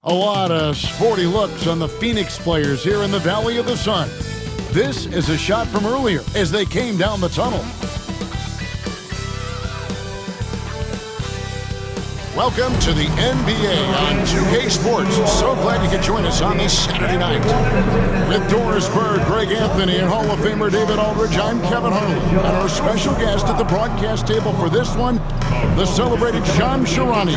A lot of sporty looks on the Phoenix players here in the Valley of the Sun. This is a shot from earlier as they came down the tunnel. Welcome to the NBA on 2K Sports. So glad you could join us on this Saturday night. With Doris Bird, Greg Anthony, and Hall of Famer David Aldridge, I'm Kevin Harlan. And our special guest at the broadcast table for this one, the celebrated Shams Charania.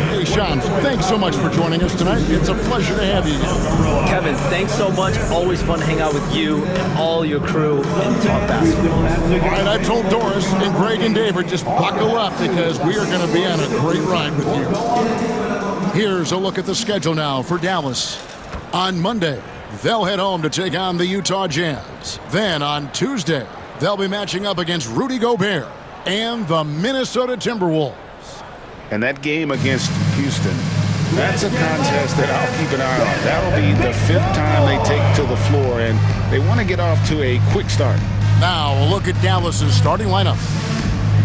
Hey, Shams, thanks so much for joining us tonight. It's a pleasure to have you here. Kevin, thanks so much. Always fun to hang out with you and all your crew and talk basketball. All right, I've told Doris and Greg and David, just buckle up because we are going to be on a great ride with you. Here's a look at the schedule now for Dallas. On Monday, they'll head home to take on the Utah Jazz. Then on Tuesday, they'll be matching up against Rudy Gobert and the Minnesota Timberwolves. And that game against Houston, that's a contest that I'll keep an eye on. That'll be the 5th time they take to the floor, and they want to get off to a quick start. Now a look at Dallas's starting lineup.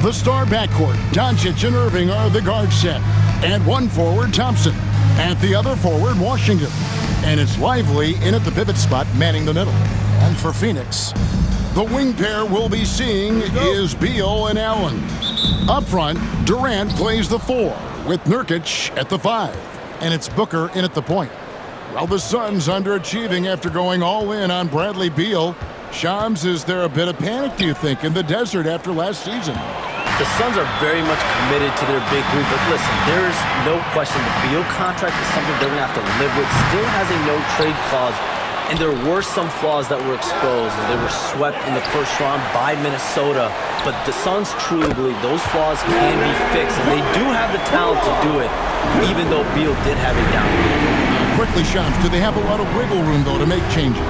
The star backcourt, Doncic and Irving, are the guard set. And one forward, Thompson. At the other forward, Washington. And it's Lively in at the pivot spot, manning the middle. And for Phoenix, the wing pair we'll be seeing is Beal and Allen. Up front, Durant plays the 4, with Nurkic at the 5. And it's Booker in at the point. Well, the Suns underachieving after going all in on Bradley Beal. Shams, is there a bit of panic, do you think, in the desert after last season? The Suns are very much committed to their big group, but listen, there's no question the Beal contract is something they're going to have to live with. Still has a no-trade clause, and there were some flaws that were exposed, and they were swept in the first round by Minnesota. But the Suns truly believe those flaws can be fixed, and they do have the talent to do it, even though Beal did have a down year. Quickly, Shams, do they have a lot of wiggle room, though, to make changes?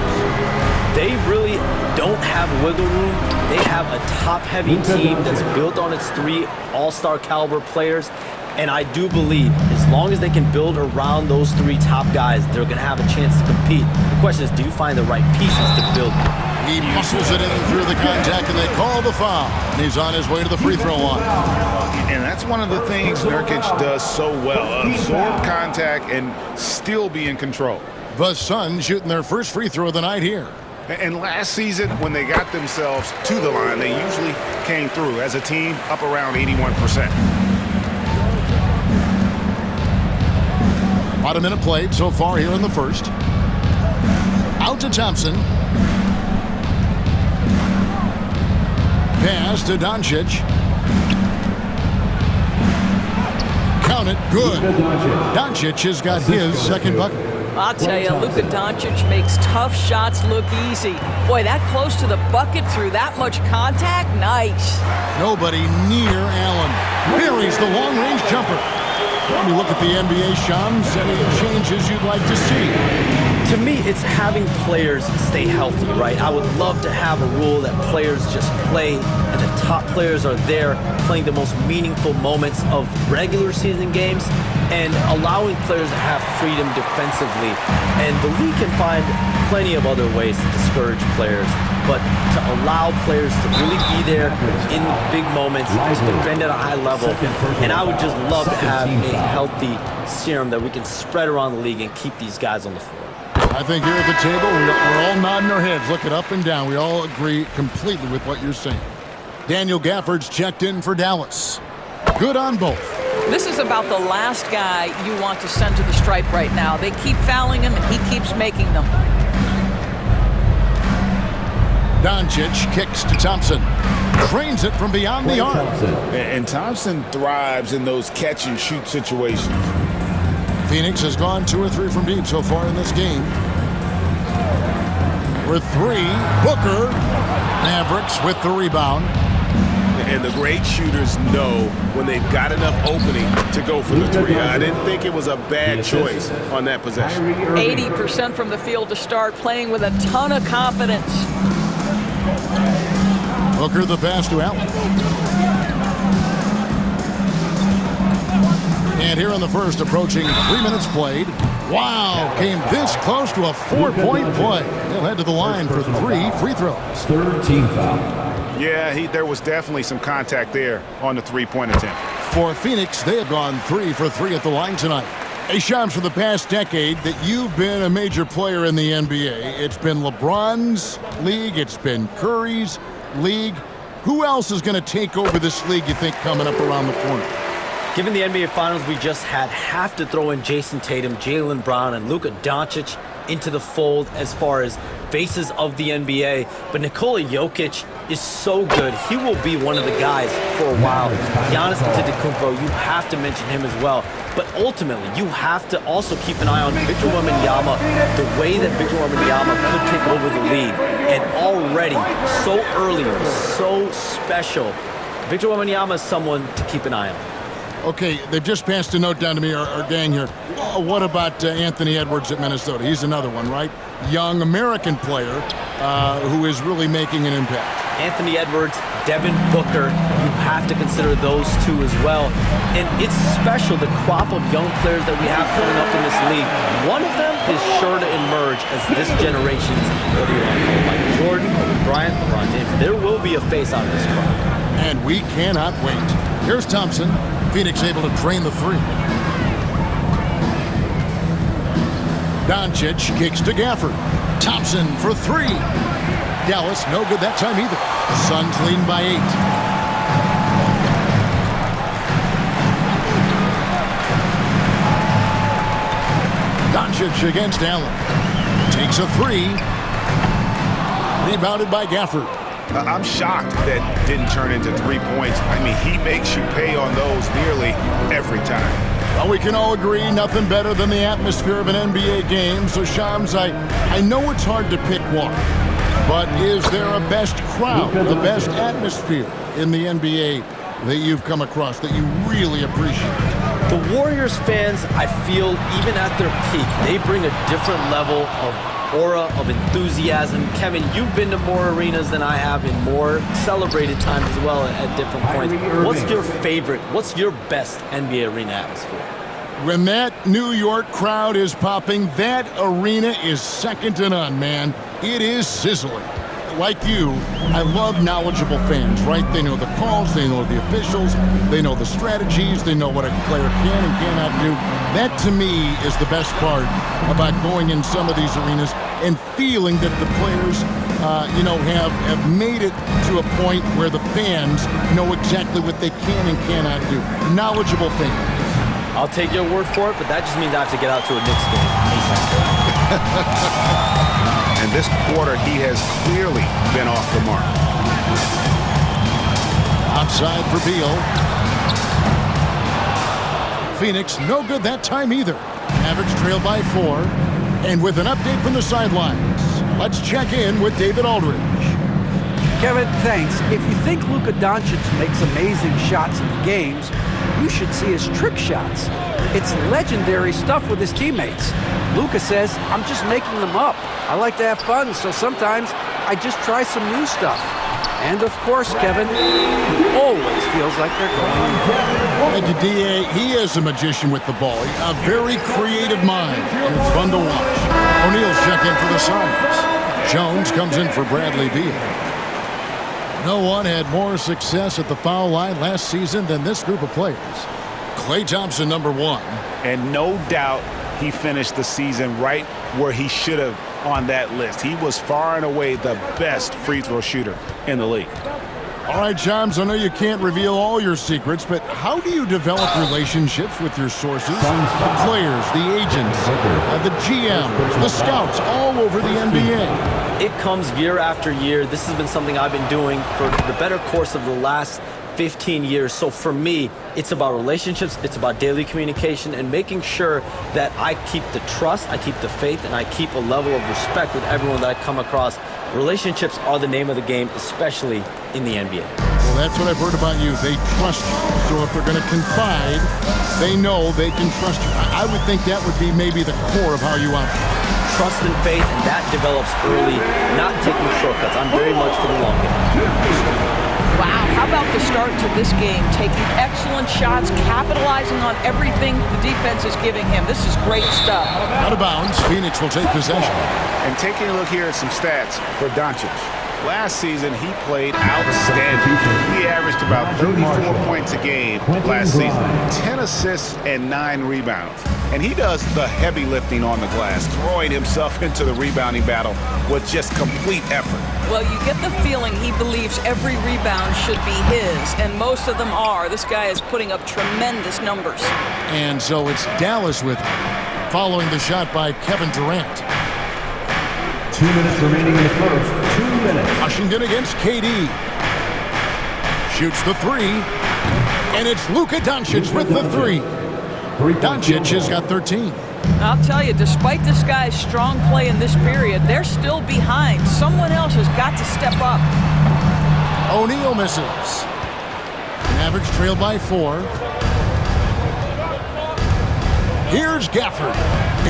They really don't have wiggle room. They have a top-heavy team that's built on its 3 all-star caliber players. And I do believe as long as they can build around those 3 top guys, they're going to have a chance to compete. The question is, do you find the right pieces to build? He muscles it in through the contact, and they call the foul. And he's on his way to the free throw line. And that's one of the things Nurkic does so well. Absorb contact and still be in control. The Suns shooting their first free throw of the night here. And last season, when they got themselves to the line, they usually came through as a team up around 81%. About a minute played so far here in the first. Out to Thompson. Pass to Doncic. Count it, good. Doncic has got his second bucket. I'll tell you, Luka Doncic makes tough shots look easy. Boy, that close to the bucket through that much contact, nice. Nobody near Allen. Buries the long-range jumper. When you look at the NBA, Shams, any changes you'd like to see? To me, it's having players stay healthy, right? I would love to have a rule that players just play, and the top players are there playing the most meaningful moments of regular season games and allowing players to have freedom defensively. And the league can find plenty of other ways to discourage players, but to allow players to really be there in big moments, to defend at a high level. And I would just love to have a healthy serum that we can spread around the league and keep these guys on the floor. I think here at the table, we're all nodding our heads, looking up and down. We all agree completely with what you're saying. Daniel Gafford's checked in for Dallas. Good on both. This is about the last guy you want to send to the stripe right now. They keep fouling him, and he keeps making them. Doncic kicks to Thompson. Drains it from beyond the arc. And Thompson thrives in those catch-and-shoot situations. Phoenix has gone 2 or 3 from deep so far in this game. With 3, Booker. Mavericks with the rebound. And the great shooters know when they've got enough opening to go for the 3. I didn't think it was a bad choice on that possession. 80% from the field to start, playing with a ton of confidence. Booker the pass to Allen. And here in the first, approaching 3 minutes played. Wow, came this close to a 4-point play. He'll head to the line for 3 free throws. 13 foul. Yeah, there was definitely some contact there on the 3-point attempt. For Phoenix, they have gone 3 for 3 at the line tonight. Hey, Shams, for the past decade that you've been a major player in the NBA, it's been LeBron's league, it's been Curry's league. Who else is going to take over this league, you think, coming up around the corner? Given the NBA Finals we just had, have to throw in Jason Tatum, Jaylen Brown, and Luka Doncic into the fold as far as faces of the NBA. But Nikola Jokic is so good. He will be one of the guys for a while. Giannis Antetokounmpo, you have to mention him as well. But ultimately, you have to also keep an eye on Victor Wembanyama, the way that Victor Wembanyama could take over the league. And already, so early, so special, Victor Wembanyama is someone to keep an eye on. Okay, they've just passed a note down to me, our gang here. What about Anthony Edwards at Minnesota? He's another one, right? Young American player who is really making an impact. Anthony Edwards, Devin Booker, you have to consider those two as well. And it's special, the crop of young players that we have coming up in this league. One of them is sure to emerge as this generation's, whether you want to call Michael Jordan, Kobe Bryant, LeBron James, there will be a face out of this crop. And we cannot wait. Here's Thompson. Phoenix able to drain the three. Doncic kicks to Gafford. Thompson for three. Dallas, no good that time either. Suns leading by 8. Doncic against Allen. Takes a three. Rebounded by Gafford. I'm shocked that didn't turn into 3 points. I mean, he makes you pay on those nearly every time. Well, we can all agree nothing better than the atmosphere of an NBA game. So, Shams, I know it's hard to pick one, but is there a best crowd, the best atmosphere in the NBA that you've come across that you really appreciate? The Warriors fans, I feel, even at their peak, they bring a different level of aura, of enthusiasm. Kevin, you've been to more arenas than I have in more celebrated times as well at different points. What's your favorite, what's your best NBA arena atmosphere? When that New York crowd is popping, that arena is second to none, man. It is sizzling. Like you, I love knowledgeable fans, right? They know the calls, they know the officials, they know the strategies, they know what a player can and cannot do. That, to me, is the best part about going in some of these arenas and feeling that the players, have made it to a point where the fans know exactly what they can and cannot do. Knowledgeable fans. I'll take your word for it, but that just means I have to get out to a Knicks game. And this quarter, he has clearly been off the mark. Outside for Beal. Phoenix, no good that time either. Mavericks trail by 4. And with an update from the sidelines, let's check in with David Aldridge. Kevin, thanks. If you think Luka Doncic makes amazing shots in the games, you should see his trick shots. It's legendary stuff with his teammates. Luka says, I'm just making them up. I like to have fun, so sometimes I just try some new stuff. And of course, Kevin, always feels like they're going. Thank you, D.A. He is a magician with the ball. A very creative mind, and it's fun to watch. O'Neal's check in for the Suns. Jones comes in for Bradley Beal. No one had more success at the foul line last season than this group of players. Klay Thompson, number 1. And no doubt he finished the season right where he should have on that list. He was far and away the best free throw shooter in the league. All right, Shams, I know you can't reveal all your secrets, but how do you develop relationships with your sources? The players, the agents, the GMs, the scouts, all over the NBA. It comes year after year. This has been something I've been doing for the better course of the last 15 years. So for me, it's about relationships, it's about daily communication and making sure that I keep the trust, I keep the faith, and I keep a level of respect with everyone that I come across. Relationships are the name of the game, especially in the NBA. Well, that's what I've heard about you. They trust you. So if they're going to confide, they know they can trust you. I would think that would be maybe the core of how you operate. Trust and faith, and that develops early, not taking shortcuts. I'm very much for the long game. Wow, how about the start to this game? Taking excellent shots, capitalizing on everything the defense is giving him. This is great stuff. Out of bounds, Phoenix will take possession. And taking a look here at some stats for Doncic. Last season, he played outstanding. He averaged about 34 points a game last season, 10 assists and 9 rebounds. and he does the heavy lifting on the glass, throwing himself into the rebounding battle with just complete effort. Well, you get the feeling he believes every rebound should be his, and most of them are. This guy is putting up tremendous numbers. And so it's Dallas with it, following the shot by Kevin Durant. 2 minutes remaining in the first. 2 minutes. Washington against KD. Shoots the three, and it's Luka Doncic with the three. Doncic has got 13. I'll tell you, despite this guy's strong play in this period, they're still behind. Someone else has got to step up. O'Neal misses. Mavericks trail by 4. Here's Gafford,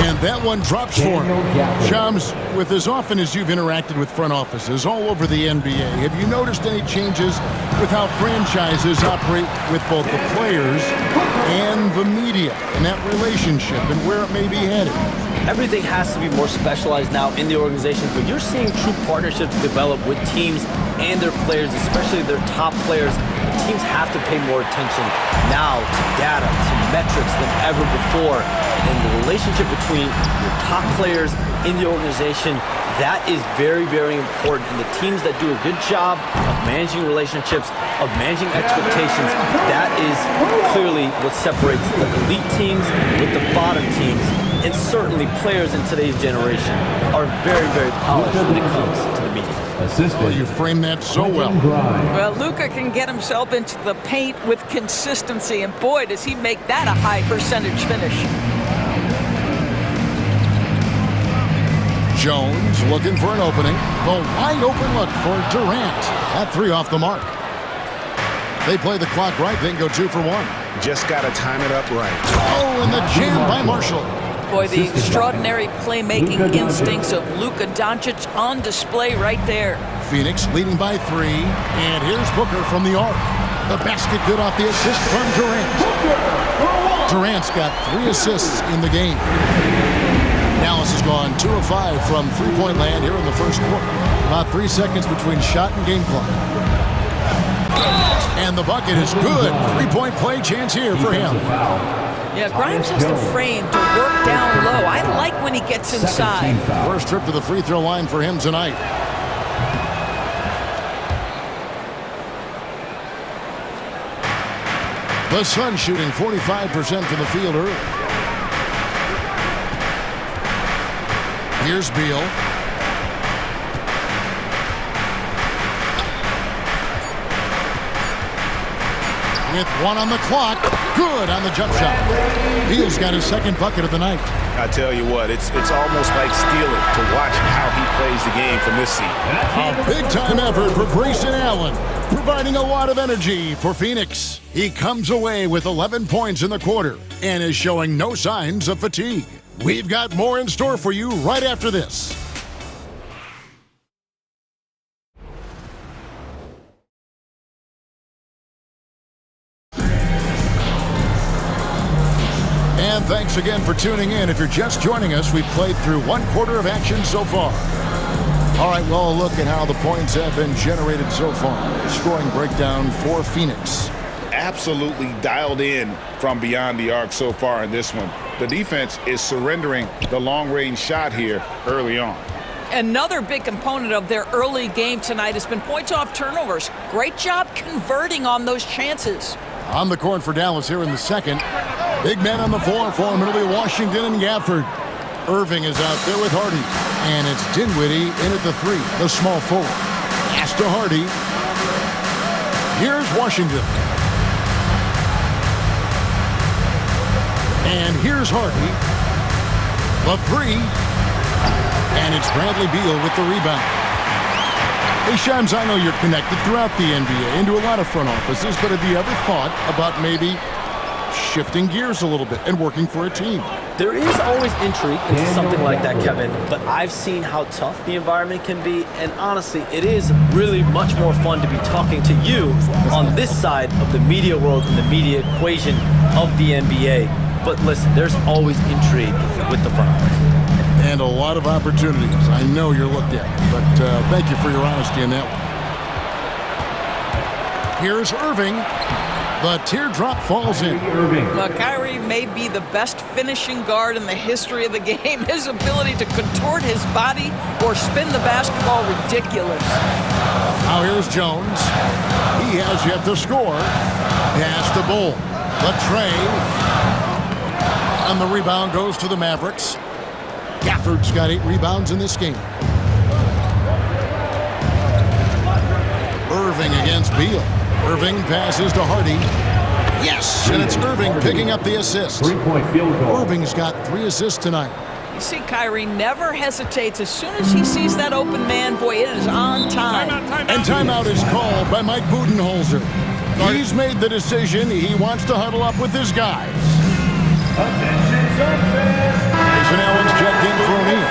and that one drops for him. Shams, with as often as you've interacted with front offices all over the NBA, have you noticed any changes with how franchises operate with both the players and the media and that relationship and where it may be headed? Everything has to be more specialized now in the organization, but you're seeing true partnerships develop with teams and their players, especially their top players. Teams have to pay more attention now to data, to metrics than ever before. And the relationship between your top players in the organization, that is very, very important. And the teams that do a good job of managing relationships, of managing expectations, that is clearly what separates the elite teams with the bottom teams. And certainly players in today's generation are very, very polished when it comes to the media. Oh, you frame that so well. Well, Luka can get himself into the paint with consistency, and boy, does he make that a high percentage finish. Jones looking for an opening. The wide open look for Durant. That three off the mark. They play the clock right, then go 2 for 1. Just got to time it up right. Oh, and the jam by Marshall. Boy, the extraordinary playmaking instincts of Luka Doncic on display right there. Phoenix leading by 3, and here's Booker from the arc. The basket good off the assist from Durant. Durant's got 3 assists in the game. Dallas has gone 2 of 5 from three-point land here in the first quarter. About 3 seconds between shot and game clock. And the bucket is good. 3-point play chance here for him. Yeah, Grimes has the frame to work down low. I like when he gets inside. First trip to the free throw line for him tonight. The Suns shooting 45% from the field early. Here's Beal. With 1 on the clock. Good on the jump shot. Beal's got his second bucket of the night. I tell you what, it's almost like stealing to watch how he plays the game from this seat. A big-time effort for Grayson Allen, providing a lot of energy for Phoenix. He comes away with 11 points in the quarter and is showing no signs of fatigue. We've got more in store for you right after this. And thanks again for tuning in. If you're just joining us, we've played through 1 quarter of action so far. All right, well, a look at how the points have been generated so far. Scoring breakdown for Phoenix. Absolutely dialed in from beyond the arc so far in this one. The defense is surrendering the long-range shot here early on. Another big component of their early game tonight has been points off turnovers. Great job converting on those chances. On the court for Dallas here in the second. Big man on the floor for Middle Washington and Gafford. Irving is out there with Hardy. And it's Dinwiddie in at the 3, the small forward. Pass to Hardy. Here's Washington. And here's Hardy. The 3. And it's Bradley Beal with the rebound. Hey, Shams, I know you're connected throughout the NBA into a lot of front offices, but have you ever thought about maybe shifting gears a little bit and working for a team? There is always intrigue into something like that, Kevin, but I've seen how tough the environment can be, and honestly, it is really much more fun to be talking to you on this side of the media world and the media equation of the NBA. But listen, there's always intrigue with the front office. And a lot of opportunities. I know you're looked at, but thank you for your honesty in that one. Here's Irving. The teardrop falls in. Well, Kyrie may be the best finishing guard in the history of the game. His ability to contort his body or spin the basketball, ridiculous. Now here's Jones. He has yet to score. Pass to Bull. The tray. And the rebound goes to the Mavericks. Gafford's got 8 rebounds in this game. Irving against Beal. Irving passes to Hardy. Yes, and it's Irving picking up the assist. 3-point field goal. Irving's got 3 assists tonight. You see, Kyrie never hesitates. As soon as he sees that open man, boy, it is on time. And timeout is called by Mike Budenholzer. He's made the decision. He wants to huddle up with his guys. Jason Allen's checked in for O'Neal.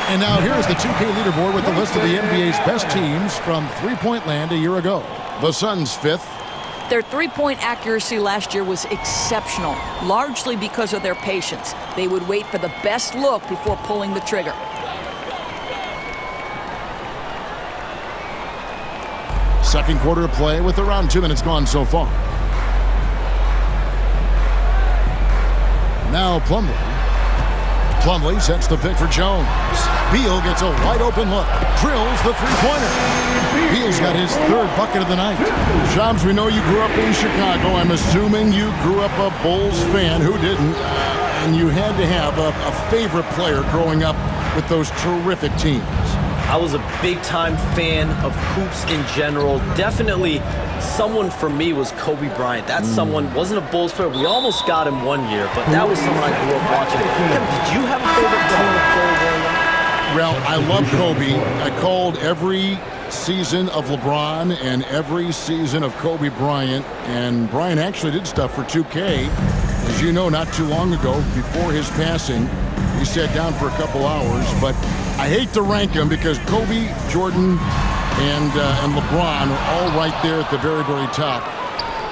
And now here's the 2K leaderboard with the list of the NBA's best teams from three-point land a year ago. The Suns 5th. Their three-point accuracy last year was exceptional, largely because of their patience. They would wait for the best look before pulling the trigger. Second quarter of play with around 2 minutes gone so far. Now Plumlee. Plumlee sets the pick for Jones. Beal gets a wide-open look. Drills the three-pointer. Beal's got his 3rd bucket of the night. Shams, we know you grew up in Chicago. I'm assuming you grew up a Bulls fan. Who didn't? And you had to have a favorite player growing up with those terrific teams. I was a big-time fan of hoops in general. Definitely someone for me was Kobe Bryant. That's someone, wasn't a Bulls player. We almost got him one year, but that was someone I grew up watching. Kevin, did you have a favorite player growing up? Well, I love Kobe. I called every season of LeBron and every season of Kobe Bryant. And Bryant actually did stuff for 2K. As you know, not too long ago, before his passing, he sat down for a couple hours. But I hate to rank them because Kobe, Jordan, and LeBron are all right there at the very, very top.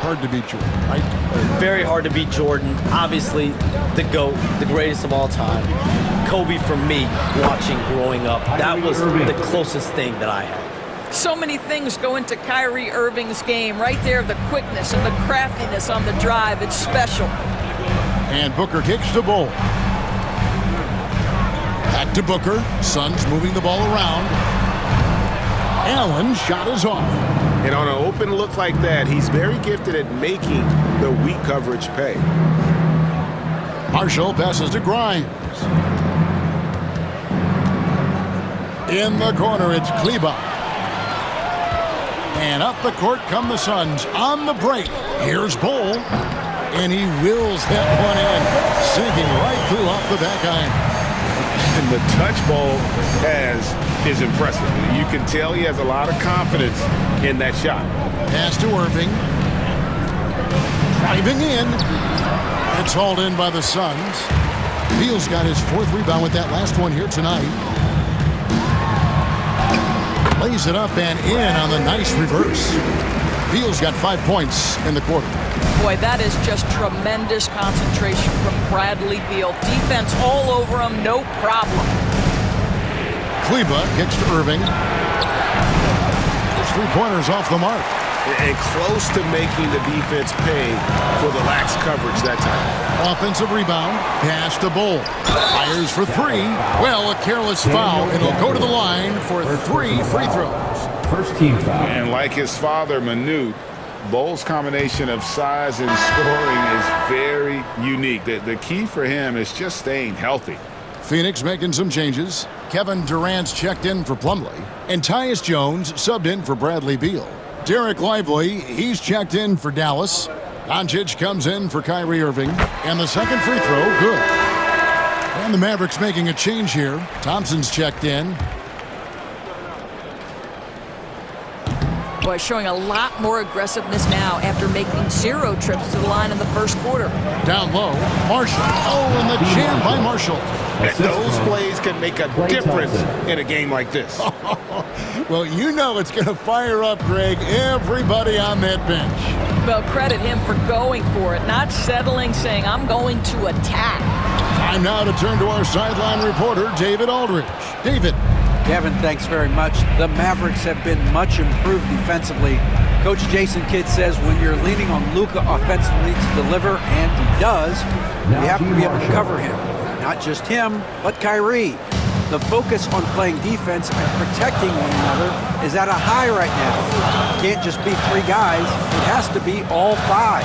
Hard to beat Jordan, right? Very hard to beat Jordan. Obviously, the GOAT, the greatest of all time. Kobe, for me, watching growing up, that was the closest thing that I had. So many things go into Kyrie Irving's game. Right there, the quickness and the craftiness on the drive. It's special. And Booker kicks to Bull. Back to Booker. Suns moving the ball around. Allen shot is off. And on an open look like that, he's very gifted at making the weak coverage pay. Marshall passes to Grimes. In the corner, it's Kleba. And up the court come the Suns on the break. Here's Bull. And he wills that one in, sinking right through off the back iron. And the touch ball is impressive. You can tell he has a lot of confidence in that shot. Pass to Irving. Driving in. It's hauled in by the Suns. Beal's got his 4th rebound with that last one here tonight. Lays it up and in on the nice reverse. Beal's got 5 points in the quarter. Boy, that is just tremendous concentration from Bradley Beal. Defense all over him, no problem. Kleba kicks to Irving. His 3-pointers off the mark. And close to making the defense pay for the lax coverage that time. Offensive rebound. Pass to Bull. Fires for 3. Well, a careless foul. It'll go to the line for 3 free throws. First team foul. And like his father, Manute, Bull's combination of size and scoring is very unique. The key for him is just staying healthy. Phoenix making some changes. Kevin Durant's checked in for Plumlee. And Tyus Jones subbed in for Bradley Beal. Derek Lively, he's checked in for Dallas. Doncic comes in for Kyrie Irving. And the second free throw, good. And the Mavericks making a change here. Thompson's checked in. Boy, showing a lot more aggressiveness now after making 0 trips to the line in the first quarter. Down low, Marshall. Oh, and the jam by Marshall. And those plays can make a difference in a game like this. Well, you know it's going to fire up, Greg, everybody on that bench. Well, credit him for going for it, not settling, saying, I'm going to attack. Time now to turn to our sideline reporter, David Aldridge. David. Kevin, thanks very much. The Mavericks have been much improved defensively, Coach Jason Kidd says when you're leaning on Luka offensively to deliver, and he does, you have to be able to cover him. Not just him, but Kyrie. The focus on playing defense and protecting one another is at a high right now. It can't just be 3 guys. It has to be all 5.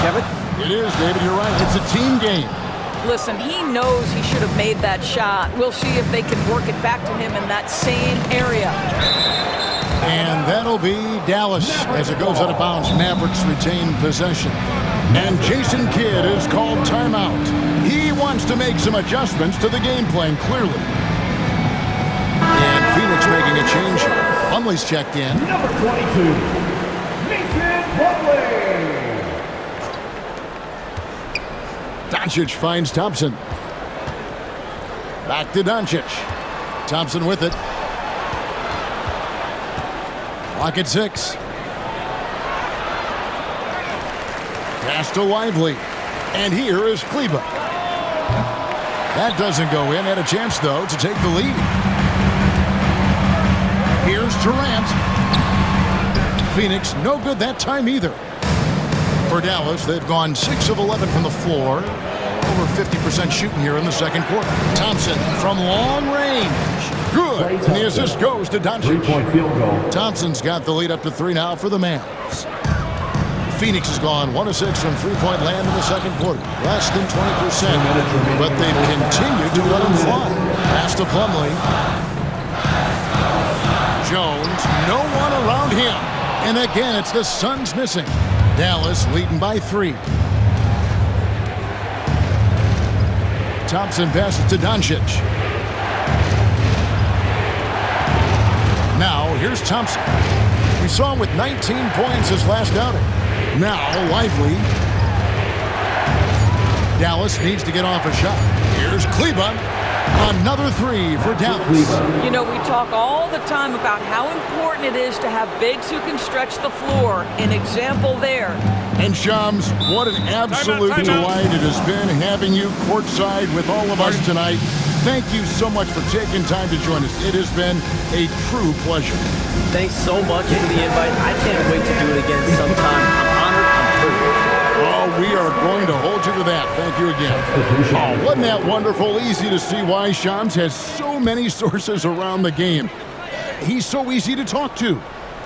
Kevin? It is, David. You're right. It's a team game. Listen, he knows he should have made that shot. We'll see if they can work it back to him in that same area. And that'll be Dallas as it goes out of bounds. Mavericks retain possession. And Jason Kidd is called timeout. He wants to make some adjustments to the game plan, clearly. And Phoenix making a change here. Plumlee's checked in. Number 22, Mason Plumlee. Doncic finds Thompson. Back to Doncic. Thompson with it. Clock at 6. Pass to Lively. And here is Kleba. That doesn't go in. Had a chance, though, to take the lead. Here's Durant. Phoenix, no good that time either. For Dallas, they've gone 6 of 11 from the floor. Over 50% shooting here in the second quarter. Thompson from long range. Good. And the assist goes to Doncic. 3-point field goal. Thompson's got the lead up to 3 now for the Mavs. Phoenix has gone 1 of 6 from 3-point land in the second quarter. Less than 20%. But they've continued to let him fly. Pass to Plumlee. Jones, no one around him. And again, it's the Suns missing. Dallas leading by 3. Thompson passes to Doncic. Now, here's Thompson. We saw him with 19 points his last outing. Now, Lively. Dallas needs to get off a shot. Here's Kleba. Another 3 for Dallas. You know, we talk all the time about how important it is to have bigs who can stretch the floor. An example there. And Shams, what an absolute delight it has been having you courtside with all of us tonight. Thank you so much for taking time to join us. It has been a true pleasure. Thanks so much for the invite. I can't wait to do it again sometime. I'm honored. I'm privileged. Oh, we are going to hold you to that. Thank you again. Oh, wasn't that wonderful? Easy to see why Shams has so many sources around the game. He's so easy to talk to.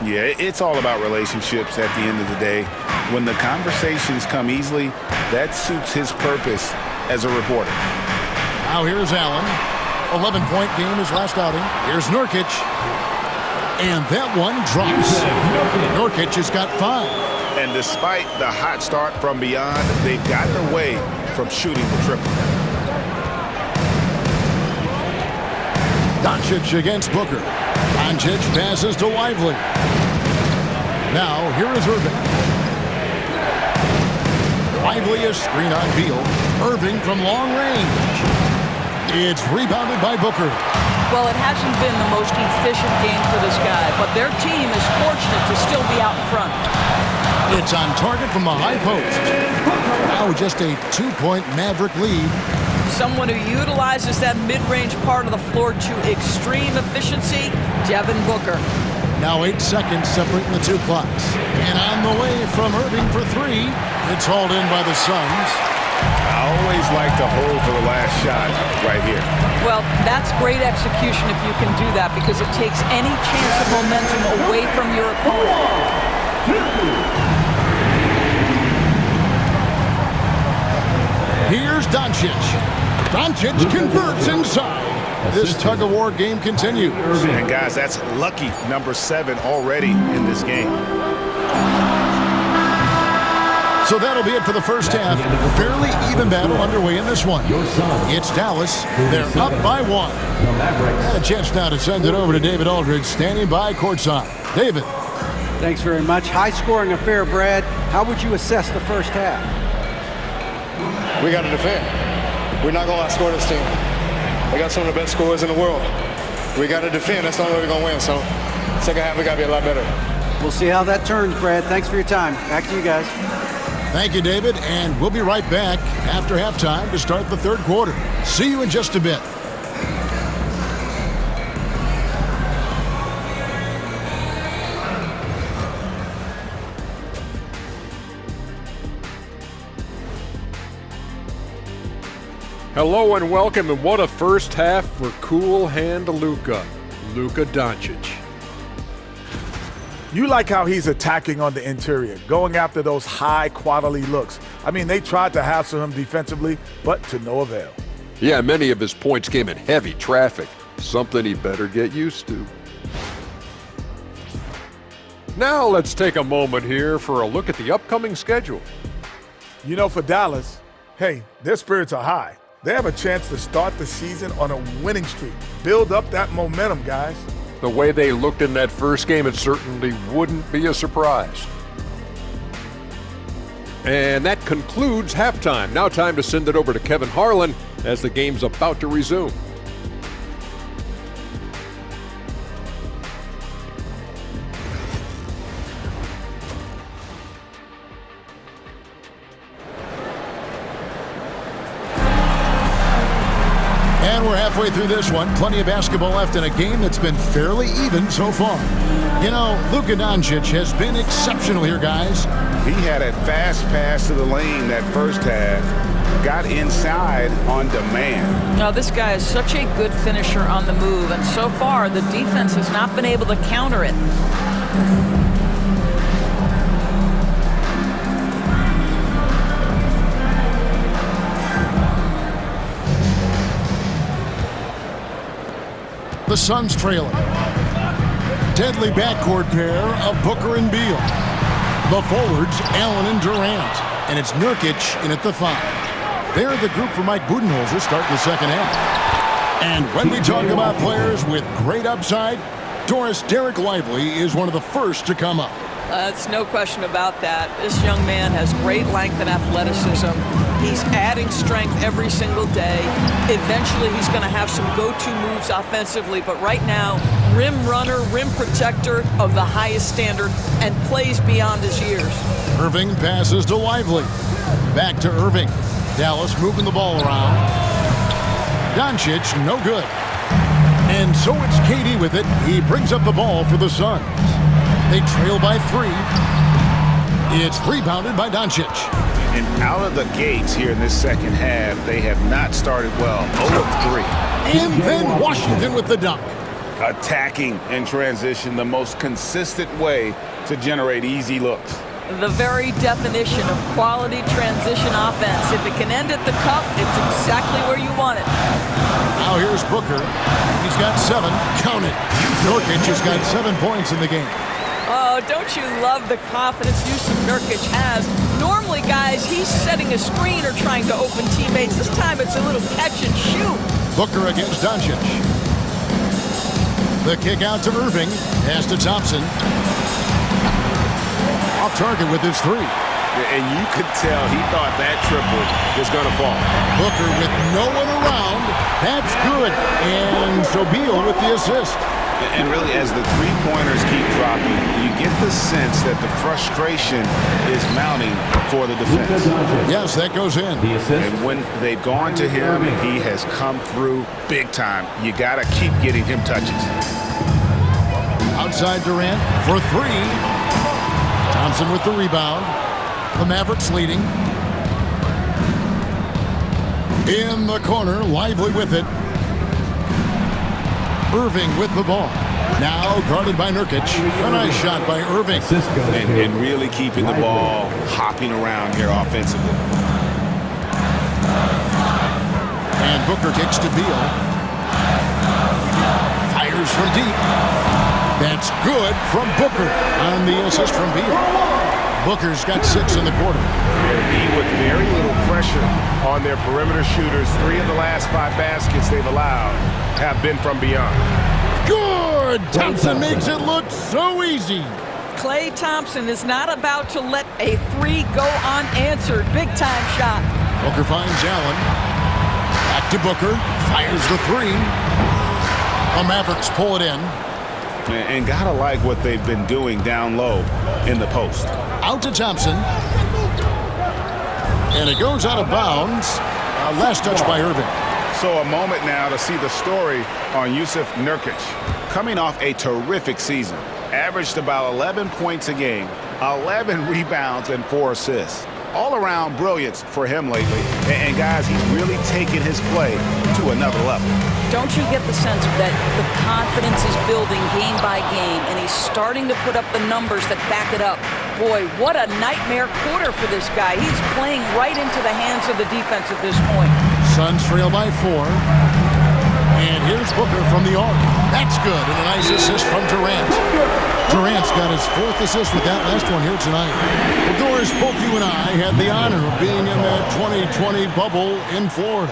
Yeah, it's all about relationships at the end of the day. When the conversations come easily, that suits his purpose as a reporter. Now here's Allen. 11-point game his last outing. Here's Nurkic. And that one drops. Nurkic has got 5. And despite the hot start from beyond, they've gotten away from shooting the triple. Doncic against Booker. Doncic passes to Lively. Now, here is Irving. Lively is screen on Beal. Irving from long range. It's rebounded by Booker. Well, it hasn't been the most efficient game for this guy, but their team is fortunate to still be out in front. It's on target from the high post. Now just a 2-point Maverick lead. Someone who utilizes that mid-range part of the floor to extreme efficiency, Devin Booker. Now 8 seconds separating the 2 clocks. And on the way from Irving for 3. It's hauled in by the Suns. I always like to hold for the last shot right here. Well, that's great execution if you can do that, because it takes any chance of momentum away from your opponent. Here's Doncic. Doncic converts inside. This tug-of-war game continues. And guys, that's lucky number 7 already in this game. So that'll be it for the first half. Fairly even battle underway in this one. It's Dallas. They're up by 1. And a chance now to send it over to David Aldridge, standing by courtside. David. Thanks very much. High-scoring affair, Brad. How would you assess the first half? We got to defend. We're not going to outscore this team. They got some of the best scorers in the world. We got to defend. That's the only way we're going to win. So second half, we got to be a lot better. We'll see how that turns, Brad. Thanks for your time. Back to you guys. Thank you, David. And we'll be right back after halftime to start the third quarter. See you in just a bit. Hello and welcome, and what a first half for cool hand Luka Doncic. You like how he's attacking on the interior, going after those high-quality looks. I mean, they tried to hassle him defensively, but to no avail. Yeah, many of his points came in heavy traffic, something he better get used to. Now let's take a moment here for a look at the upcoming schedule. You know, for Dallas, hey, their spirits are high. They have a chance to start the season on a winning streak. Build up that momentum, guys. The way they looked in that first game, it certainly wouldn't be a surprise. And that concludes halftime. Now time to send it over to Kevin Harlan as the game's about to resume. And we're halfway through this one. Plenty of basketball left in a game that's been fairly even so far. You know, Luka Doncic has been exceptional here, guys. He had a fast pass to the lane that first half. Got inside on demand. Now, this guy is such a good finisher on the move, and so far the defense has not been able to counter it. The Suns trailing. Deadly backcourt pair of Booker and Beal. The forwards, Allen and Durant. And it's Nurkic in at the 5. They're the group for Mike Budenholzer starting the second half. And when we talk about players with great upside, Doris, Derek Lively is one of the first to come up. That's no question about that. This young man has great length and athleticism. He's adding strength every single day. Eventually, he's going to have some go-to moves offensively, but right now, rim runner, rim protector of the highest standard, and plays beyond his years. Irving passes to Lively. Back to Irving. Dallas moving the ball around. Doncic, no good. And so it's KD with it. He brings up the ball for the Suns. They trail by 3. It's rebounded by Doncic. And out of the gates here in this second half, they have not started well. 0 of 3. And then Washington with the dunk. Attacking in transition, the most consistent way to generate easy looks. The very definition of quality transition offense. If it can end at the cup, it's exactly where you want it. Now here's Booker. He's got 7. Count it. Nurkic has got 7 points in the game. Oh, don't you love the confidence Yusuf Nurkic has? Normally, guys, he's setting a screen or trying to open teammates. This time it's a little catch and shoot. Booker against Doncic. The kick out to Irving. Pass to Thompson. Off target with his 3. And you could tell he thought that triple was going to fall. Booker with no one around. That's good. And so Beal with the assist. And really, as the three-pointers keep dropping, you get the sense that the frustration is mounting for the defense. Yes, that goes in. And when they've gone to him, he has come through big time. You got to keep getting him touches. Outside Durant for 3. Thompson with the rebound. The Mavericks leading. In the corner, Lively with it. Irving with the ball. Now guarded by Nurkic. A nice shot by Irving. And really keeping the ball hopping around here offensively. And Booker kicks to Beal. Fires from deep. That's good from Booker on the assist from Beal. Booker's got 6 in the quarter. With very little pressure on their perimeter shooters, 3 of the last 5 baskets they've allowed have been from beyond. Good! Thompson makes it look so easy. Klay Thompson is not about to let a 3 go unanswered. Big time shot. Booker finds Allen. Back to Booker. Fires the 3. The Mavericks pull it in. And gotta like what they've been doing down low in the post. Out to Thompson. And it goes out of bounds. Last touch by Irving. So a moment now to see the story on Yusuf Nurkic. Coming off a terrific season. Averaged about 11 points a game, 11 rebounds, and 4 assists. All-around brilliance for him lately. And guys, he's really taken his play to another level. Don't you get the sense that the confidence is building game by game, and he's starting to put up the numbers that back it up? Boy, what a nightmare quarter for this guy. He's playing right into the hands of the defense at this point. Suns trail by 4. And here's Booker from the arc. That's good, and a nice assist from Durant. Durant's got his 4th assist with that last one here tonight. Well, Doris, both you and I had the honor of being in that 2020 bubble in Florida.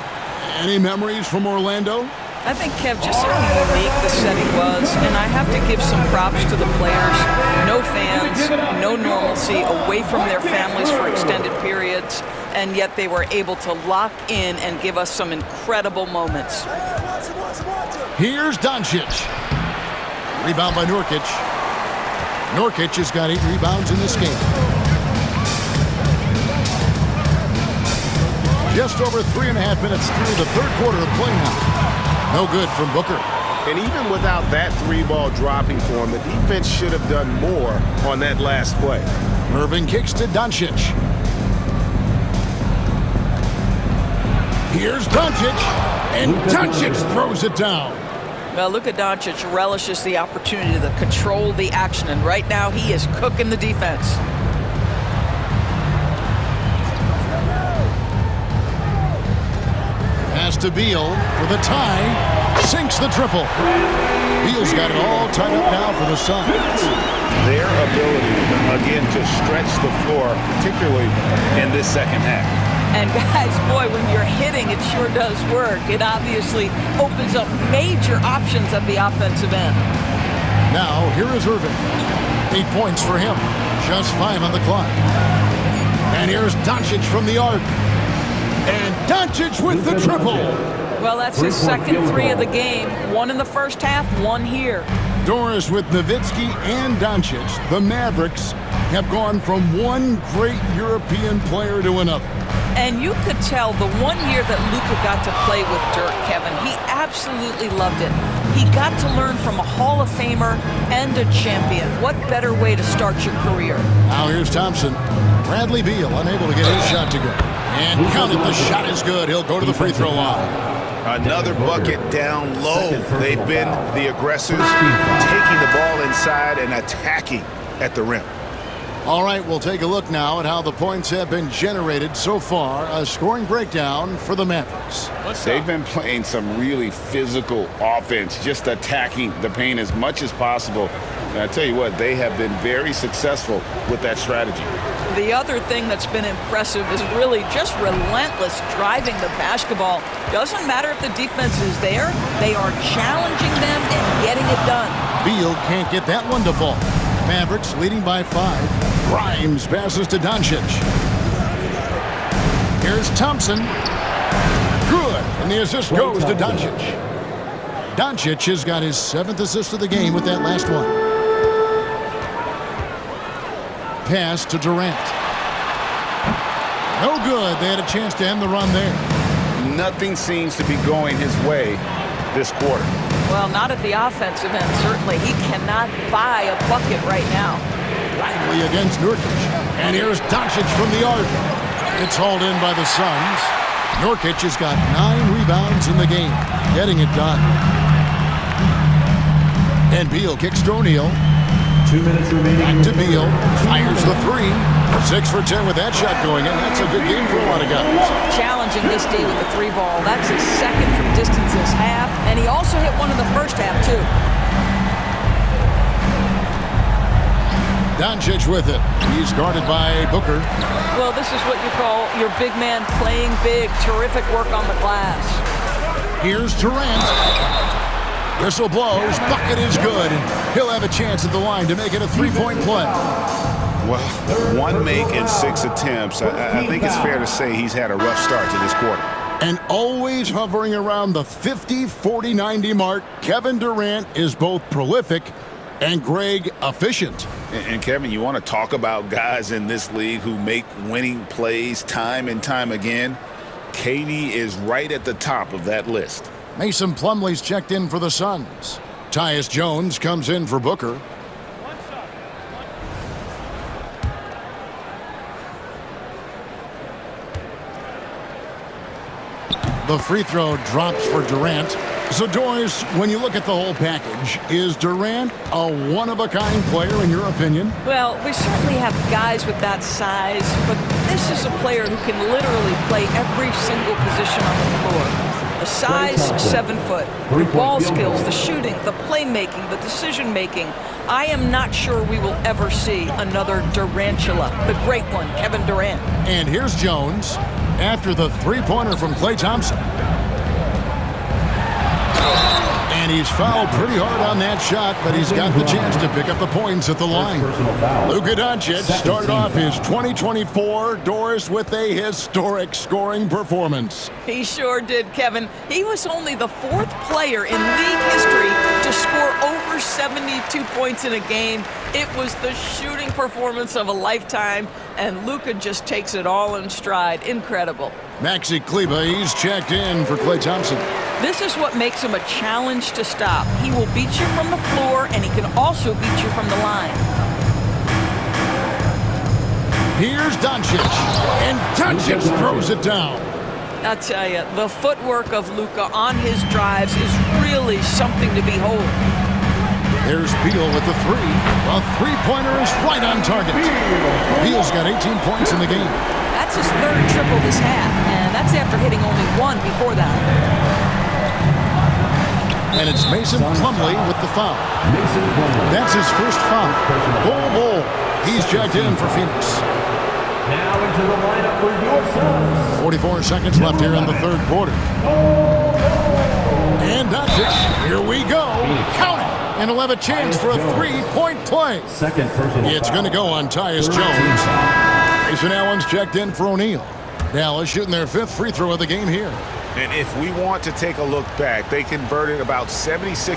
Any memories from Orlando? I think, Kev, just how unique the setting was, and I have to give some props to the players. No fans, no normalcy, away from their families for extended periods, and yet they were able to lock in and give us some incredible moments. Here's Doncic. Rebound by Nurkic. Nurkic has got 8 rebounds in this game. Just over 3.5 minutes through the 3rd quarter of play now. No good from Booker. And even without that 3-ball dropping for him, the defense should have done more on that last play. Irving kicks to Doncic. Here's Doncic, and Doncic throws it down. Well, Luka Doncic relishes the opportunity to control the action, and right now he is cooking the defense. Pass to Beal for the tie. Sinks the triple. Beal's got it all tied up now for the Suns. Their ability, again, to stretch the floor, particularly in this second half. And guys, boy, when you're hitting, it sure does work. It obviously opens up major options at the offensive end. Now, here is Irving. 8 points for him. Just 5 on the clock. And here's Doncic from the arc. And Doncic with the triple. Well, that's his second 3 of the game. 1 in the first half, 1 here. Doris, with Nowitzki and Doncic, the Mavericks have gone from one great European player to another. And you could tell the 1 year that Luka got to play with Dirk, Kevin, he absolutely loved it. He got to learn from a Hall of Famer and a champion. What better way to start your career? Now here's Thompson. Bradley Beal unable to get his shot to go. And counted, the shot is good. He'll go to the free throw line. Another bucket down low. They've been the aggressors, taking the ball inside and attacking at the rim. All right, we'll take a look now at how the points have been generated so far. A scoring breakdown for the Mavericks. They've been playing some really physical offense, just attacking the paint as much as possible. And I tell you what, they have been very successful with that strategy. The other thing that's been impressive is really just relentless driving the basketball. Doesn't matter if the defense is there, they are challenging them and getting it done. Beal can't get that one to fall. Mavericks leading by 5. Grimes passes to Doncic. Here's Thompson. Good, and the assist goes to Doncic. Doncic has got his 7th assist of the game with that last one. Pass to Durant. No good. They had a chance to end the run there. Nothing seems to be going his way this quarter. Well, not at the offensive end, certainly. He cannot buy a bucket right now. Lively against Nurkic. And here's Doncic from the arc. It's hauled in by the Suns. Nurkic has got 9 rebounds in the game, getting it done. And Beal kicks to O'Neal. 2 minutes remaining. Back to Beal. Fires the 3. 6 for 10 with that shot going in. That's a good game for a lot of guys. Challenging this D with the 3 ball. That's his 2nd from distance this half. And he also hit one in the first half, too. Doncic with it. He's guarded by Booker. Well, this is what you call your big man playing big. Terrific work on the glass. Here's Durant. Whistle blows. Bucket is good. And he'll have a chance at the line to make it a 3-point play. Well, 1 make in 6 attempts. I think it's fair to say he's had a rough start to this quarter. And always hovering around the 50, 40, 90 mark, Kevin Durant is both prolific and Greg efficient. And Kevin, you want to talk about guys in this league who make winning plays time and time again? KD is right at the top of that list. Mason Plumlee's checked in for the Suns. Tyus Jones comes in for Booker. The free throw drops for Durant. So, Doris, when you look at the whole package, is Durant a one-of-a-kind player in your opinion? Well, we certainly have guys with that size, but this is a player who can literally play every single position on the floor. The size, 7 foot. The ball skills, the shooting, the playmaking, the decision-making. I am not sure we will ever see another Durantula, the great one, Kevin Durant. And here's Jones after the three-pointer from Klay Thompson. And he's fouled pretty hard on that shot, but he's got the chance to pick up the points at the line. Luka Doncic started off his 2024 Doris with a historic scoring performance. He sure did, Kevin. He was only the 4th player in league history to score over 72 points in a game. It was the shooting performance of a lifetime, and Luka just takes it all in stride. Incredible. Maxi Kleber, he's checked in for Klay Thompson. This is what makes him a challenge to stop. He will beat you from the floor, and he can also beat you from the line. Here's Doncic, and Doncic throws it down. I'll tell you, the footwork of Luka on his drives is really something to behold. There's Beal with the three. A three-pointer is right on target. Beal's got 18 points in the game. That's his 3rd triple this half, and that's after hitting only 1 before that. And it's Mason Plumlee with the foul. That's his first foul. Bull. He's checked in for Phoenix. Now into the lineup for your Suns. 44 seconds left here in the 3rd quarter. And Doncic, here we go. Count it. And he'll have a chance for a 3-point play. Second personal It's going to go on Tyus Jones. Jason Allen's checked in for O'Neal. Dallas shooting their 5th free throw of the game here. And if we want to take a look back, they converted about 76%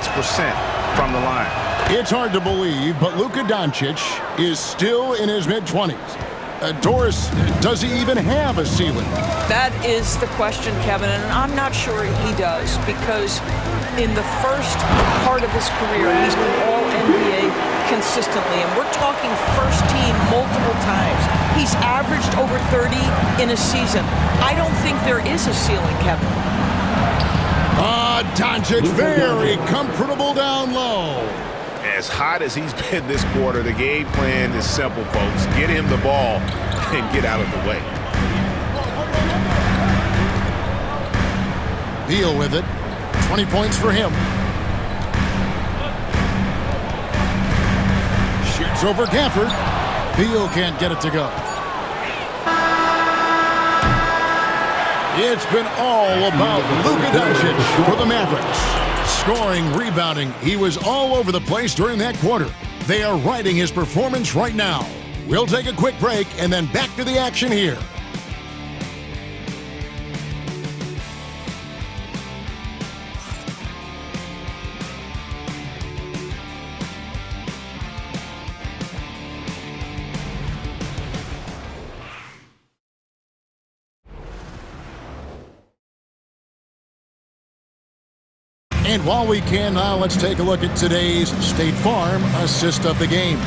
from the line. It's hard to believe, but Luka Doncic is still in his mid-20s. Doris, does he even have a ceiling? That is the question, Kevin, and I'm not sure he does, because in the first part of his career, he's been All-NBA consistently, and we're talking first team multiple times. He's averaged over 30 in a season. I don't think there is a ceiling, Kevin. Doncic very comfortable down low. As hot as he's been this quarter, the game plan is simple, folks. Get him the ball and get out of the way. Beal with it. 20 points for him. Shoots over Gafford. Beal can't get it to go. It's been all about Luka Doncic for the Mavericks. Scoring, rebounding, he was all over the place during that quarter. They are riding his performance right now. We'll take a quick break and then back to the action here. And while we can now, let's take a look at today's State Farm assist of the game.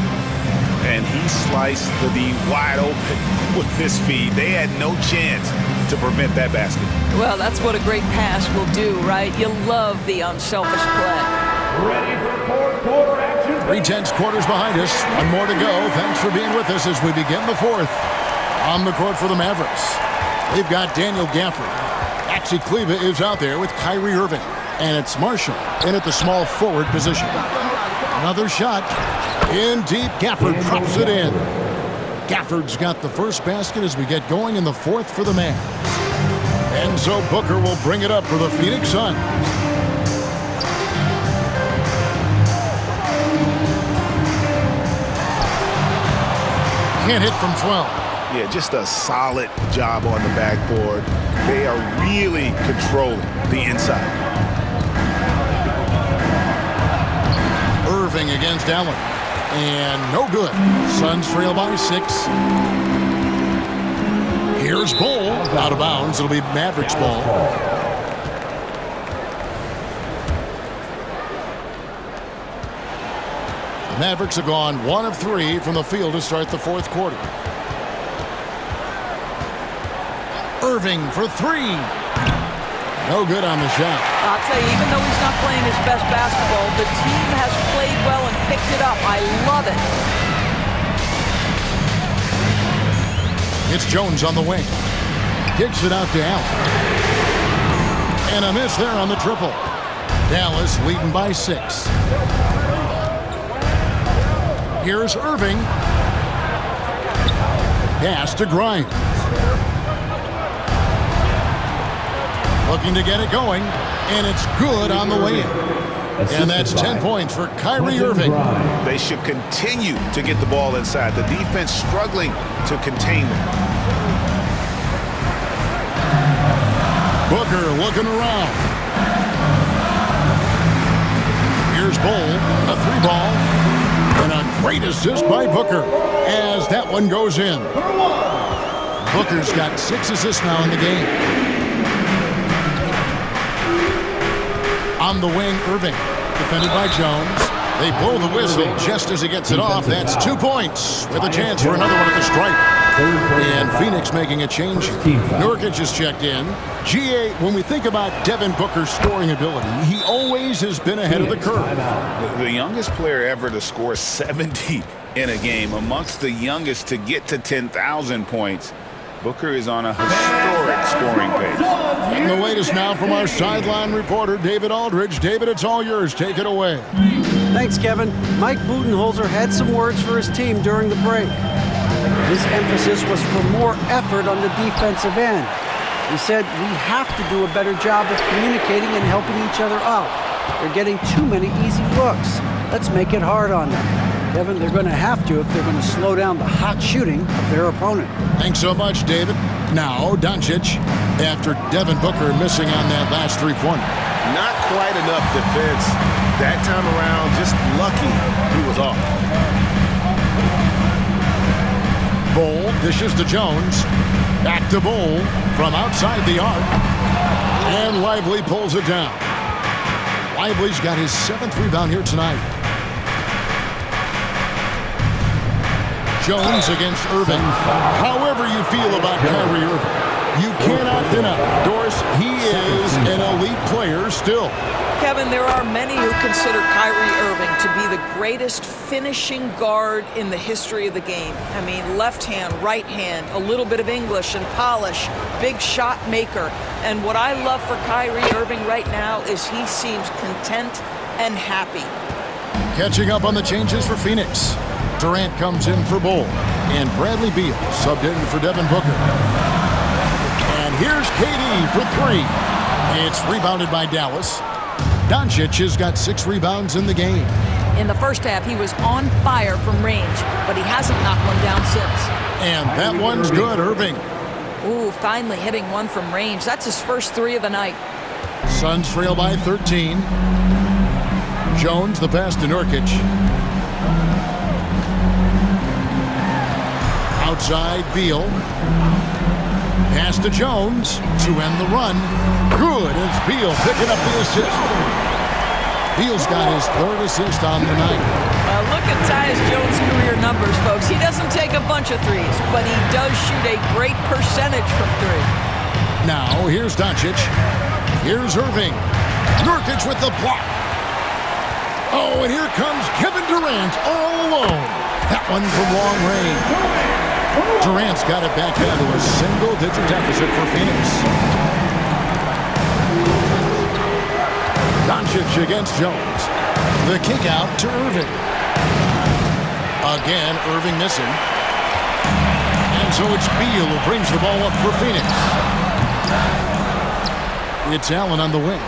And he sliced the D wide open with this feed. They had no chance to prevent that basket. Well, that's what a great pass will do, right? You love the unselfish play. Ready for 4th quarter action. 3/10 quarters behind us. One more to go. Thanks for being with us as we begin the 4th. On the court for the Mavericks, they've got Daniel Gafford. Maxi Kleber is out there with Kyrie Irving. And it's Marshall in at the small forward position. Another shot. In deep. Gafford drops it in. Gafford's got the first basket as we get going in the 4th for the Mavs. And so Booker will bring it up for the Phoenix Suns. Can't hit from 12. Yeah, just a solid job on the backboard. They are really controlling the inside. Irving against Allen. And no good. Suns trail by 6. Here's Bull. Out of bounds. It'll be Mavericks ball. The Mavericks have gone 1 of 3 from the field to start the 4th quarter. Irving for 3. No good on the shot. I'll tell you, even though he's not playing his best basketball, the team has played well and picked it up. I love it. It's Jones on the wing. Kicks it out to Allen. And a miss there on the triple. Dallas leading by 6. Here's Irving. Pass to Grimes. Looking to get it going, and it's good on the way in. And that's 10 points for Kyrie Irving. They should continue to get the ball inside. The defense struggling to contain them. Booker looking around. Here's Bull, a 3-ball, and a great assist by Booker as that one goes in. Booker's got 6 assists now in the game. On the wing, Irving, defended by Jones. They blow the whistle just as he gets it off. That's 2 points with a chance for another one at the stripe. And Phoenix making a change. Nurkic is checked in. GA, when we think about Devin Booker's scoring ability, he always has been ahead of the curve. The youngest player ever to score 70 in a game, amongst the youngest to get to 10,000 points. Booker is on a historic scoring pace. And the latest now from our sideline reporter, David Aldridge. David, it's all yours. Take it away. Thanks, Kevin. Mike Budenholzer had some words for his team during the break. His emphasis was for more effort on the defensive end. He said, we have to do a better job of communicating and helping each other out. They're getting too many easy looks. Let's make it hard on them. Kevin, they're going to have to if they're going to slow down the hot shooting of their opponent. Thanks so much, David. Now, Doncic, after Devin Booker missing on that last three-pointer. Not quite enough defense that time around. Just lucky he was off. Bull dishes to Jones. Back to Bull from outside the arc. And Lively pulls it down. Lively's got his 7th rebound here tonight. Jones against Irving. However you feel about Kyrie Irving, you cannot deny, Doris, he is an elite player still. Kevin, there are many who consider Kyrie Irving to be the greatest finishing guard in the history of the game. I mean, left hand, right hand, a little bit of English and polish, big shot maker. And what I love for Kyrie Irving right now is he seems content and happy. Catching up on the changes for Phoenix. Durant comes in for Bull, and Bradley Beal subbed in for Devin Booker. And here's KD for 3. It's rebounded by Dallas. Doncic has got 6 rebounds in the game. In the first half, he was on fire from range, but he hasn't knocked one down since. And that one's good, Irving. Ooh, finally hitting one from range. That's his first 3 of the night. Suns trail by 13. Jones, the pass to Nurkic. Outside, Beal. Pass to Jones to end the run. Good as Beal picking up the assist. Beal's got his 3rd assist on the night. Look at Tyus Jones' career numbers, folks. He doesn't take a bunch of threes, but he does shoot a great percentage from 3. Now, here's Doncic. Here's Irving. Nurkic with the block. Oh, and here comes Kevin Durant all alone. That one from long range. Durant's got it back down to a single-digit deficit for Phoenix. Doncic against Jones. The kick out to Irving. Again, Irving missing. And so it's Beal who brings the ball up for Phoenix. It's Allen on the wing.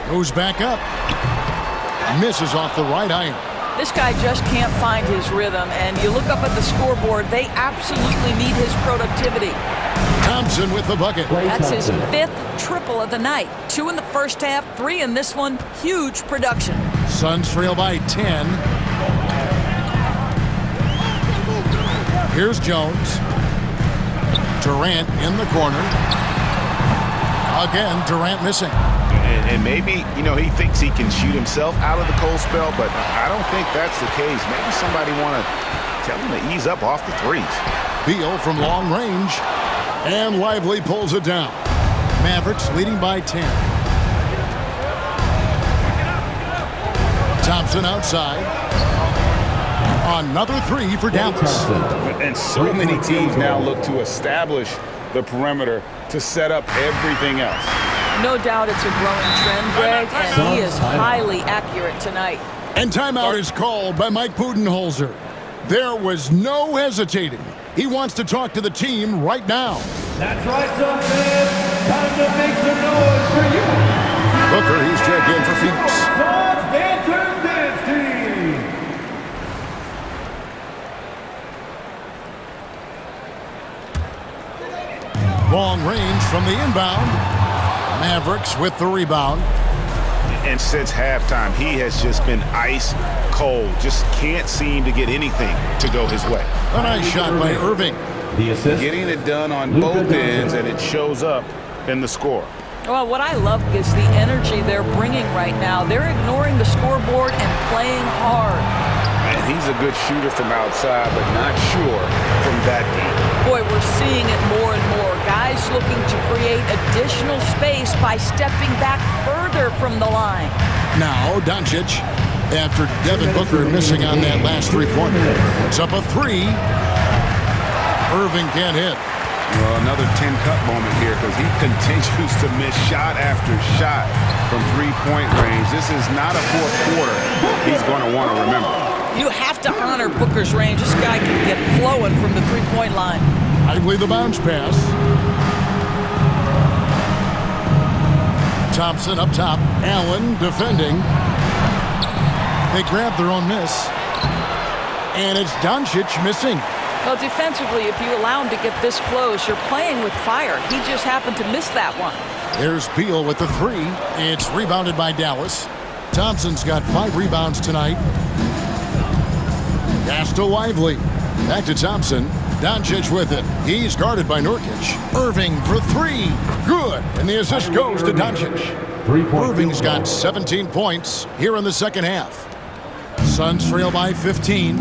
Goes back up. Misses off the right iron. This guy just can't find his rhythm, and you look up at the scoreboard, they absolutely need his productivity. Thompson with the bucket. That's his 5th triple of the night. 2 in the first half, 3 in this one. Huge production. Suns trail by 10. Here's Jones. Durant in the corner. Again, Durant missing. And maybe, he thinks he can shoot himself out of the cold spell, but I don't think that's the case. Maybe somebody want to tell him to ease up off the threes. Beal from long range, and Lively pulls it down. Mavericks leading by 10. Thompson outside. Another three for Dallas. And so many teams now look to establish the perimeter to set up everything else. No doubt it's a growing trend, Greg, and he is highly accurate tonight. And timeout is called by Mike Budenholzer. There was no hesitating. He wants to talk to the team right now. That's right, son, fans. Time to make some noise for you. Booker, he's checked in for Phoenix. Sons Dancers Dance Team. Long range from the inbound. Mavericks with the rebound. And since halftime, he has just been ice cold. Just can't seem to get anything to go his way. A nice shot by Irving. The assist. Getting it done on both ends, and it shows up in the score. Well, what I love is the energy they're bringing right now. They're ignoring the scoreboard and playing hard. And he's a good shooter from outside, but not sure from that deep. Boy, we're seeing it more and more. Guys looking to create additional space by stepping back further from the line. Now, Doncic, after Devin Booker missing on that last three-pointer, it's up a three. Irving can't hit. Well, another 10-cut moment here because he continues to miss shot after shot from three-point range. This is not a fourth quarter he's going to want to remember. You have to honor Booker's range. This guy can get flowing from the three-point line. I believe the bounce pass. Thompson up top. Allen defending. They grab their own miss. And it's Doncic missing. Well, defensively, if you allow him to get this close, you're playing with fire. He just happened to miss that one. There's Beal with the three. It's rebounded by Dallas. Thompson's got 5 rebounds tonight. Pass to Lively. Back to Thompson. Doncic with it. He's guarded by Nurkic. Irving for 3. Good. And the assist goes to Doncic. Irving's got 17 points here in the second half. Suns trail by 15.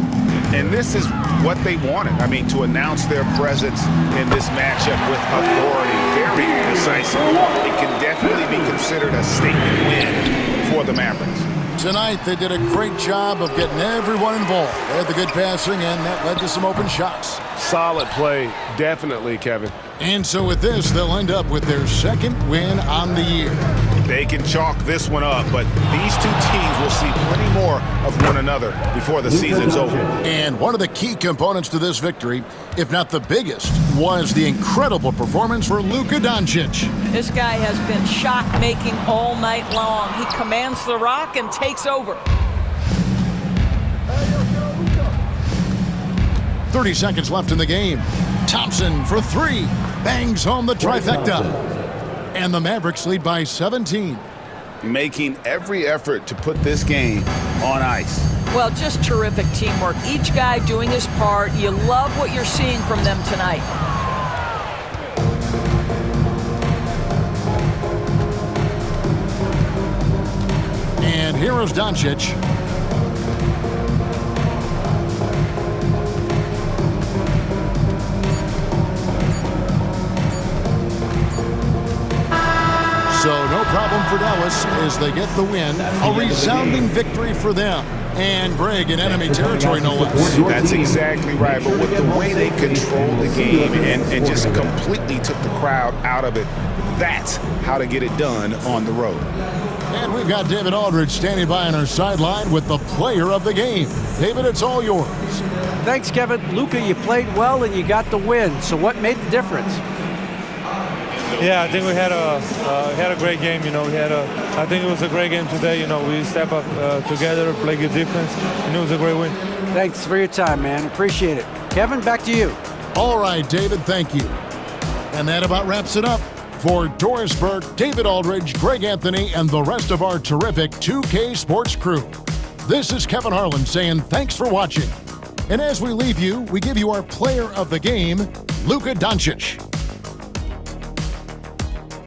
And this is what they wanted. I mean, to announce their presence in this matchup with authority. Very decisive. It can definitely be considered a statement win for the Mavericks. Tonight, they did a great job of getting everyone involved. They had the good passing, and that led to some open shots. Solid play, definitely, Kevin. And so with this, they'll end up with their second win on the year. They can chalk this one up, but these two teams will see plenty more of one another before the season's over. And one of the key components to this victory, if not the biggest, was the incredible performance for Luka Doncic. This guy has been shot-making all night long. He commands the rock and takes over. 30 seconds left in the game. Thompson for 3. Bangs home the trifecta. And the Mavericks lead by 17. Making every effort to put this game on ice. Well, just terrific teamwork. Each guy doing his part. You love what you're seeing from them tonight. And here is Doncic. So no problem for Dallas as they get the win. A resounding victory for them. And Greg in enemy territory, no less. That's exactly right. But with the way they controlled the game and just completely took the crowd out of it, that's how to get it done on the road. And we've got David Aldridge standing by on our sideline with the player of the game. David, it's all yours. Thanks, Kevin. Luka, you played well and you got the win. So what made the difference? Yeah, I think we had a great game. You know, I think it was a great game today. You know, we step up together, play good defense, and it was a great win. Thanks for your time, man. Appreciate it. Kevin, back to you. All right, David, thank you. And that about wraps it up. For Doris Burke, David Aldridge, Greg Anthony, and the rest of our terrific 2K Sports crew, this is Kevin Harlan saying thanks for watching. And as we leave you, we give you our player of the game, Luka Doncic.